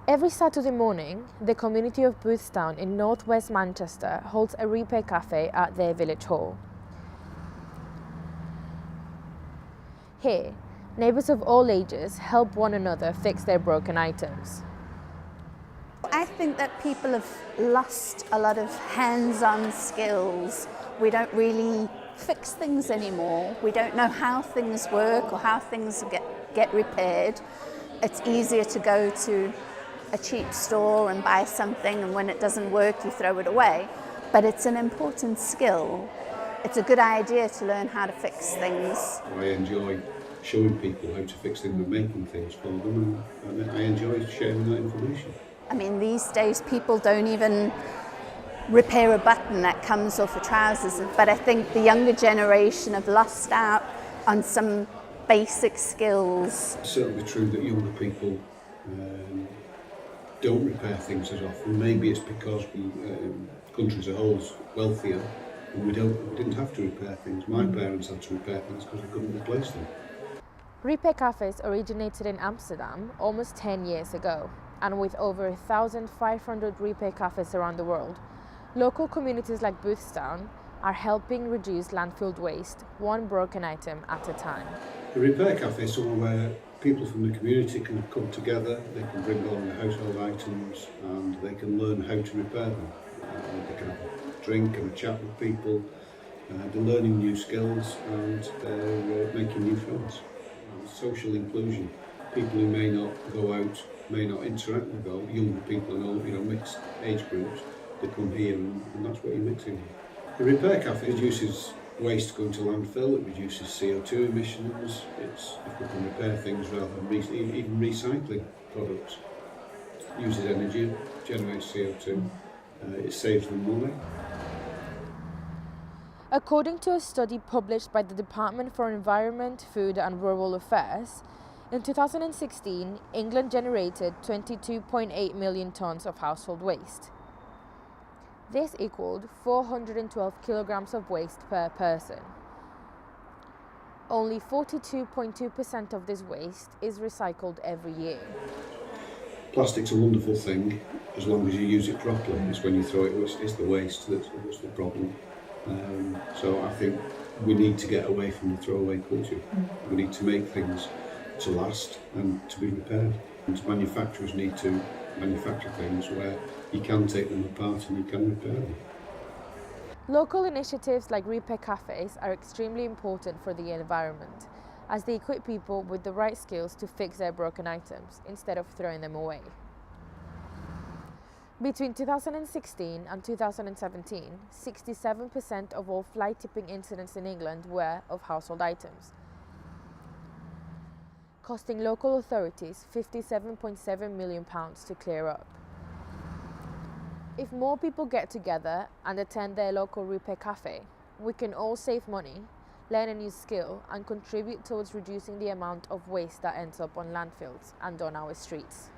Every Saturday morning, the community of Boothstown in northwest Manchester holds a repair cafe at their village hall. Here, neighbours of all ages help one another fix their broken items. I think that people have lost a lot of hands-on skills. We don't really fix things anymore. We don't know how things work or how things get repaired. It's easier to go to a cheap store and buy something, and when it doesn't work you throw it away. But it's an important skill. It's a good idea to learn how to fix things. I enjoy showing people how to fix things and making things for them, and I enjoy sharing that information. I mean, these days people don't even repair a button that comes off of trousers, but I think the younger generation have lost out on some basic skills. It's certainly true that younger people don't repair things as often. Maybe it's because country as a whole is wealthier and we didn't have to repair things. My parents had to repair things because they couldn't replace them. Repair cafes originated in Amsterdam almost 10 years ago, and with over 1,500 repair cafes around the world, local communities like Boothstown are helping reduce landfill waste one broken item at a time. The repair cafe is somewhere where people from the community can come together, they can bring along their household items and they can learn how to repair them. They can have a drink and a chat with people, they're learning new skills and they're making new friends. Social inclusion. People who may not go out, may not interact with younger people and old, mixed age groups, they come here and that's what you're mixing. The repair cafe reduces waste going to landfill, it reduces CO2 emissions, if we can repair things rather than even recycling products. It uses energy, generates CO2, it saves them money. According to a study published by the Department for Environment, Food and Rural Affairs, in 2016, England generated 22.8 million tonnes of household waste. This equaled 412 kilograms of waste per person. Only 42.2% of this waste is recycled every year. Plastic's a wonderful thing as long as you use it properly. It's when you throw it, it's the waste that's the problem. So I think we need to get away from the throwaway culture. We need to make things to last and to be repaired. And manufacturers need to manufacture things where you can take them apart and you can repair them. Local initiatives like repair cafes are extremely important for the environment, as they equip people with the right skills to fix their broken items instead of throwing them away. Between 2016 and 2017, 67% of all fly tipping incidents in England were of household items, costing local authorities £57.7 million to clear up. If more people get together and attend their local repair cafe, we can all save money, learn a new skill and contribute towards reducing the amount of waste that ends up on landfills and on our streets.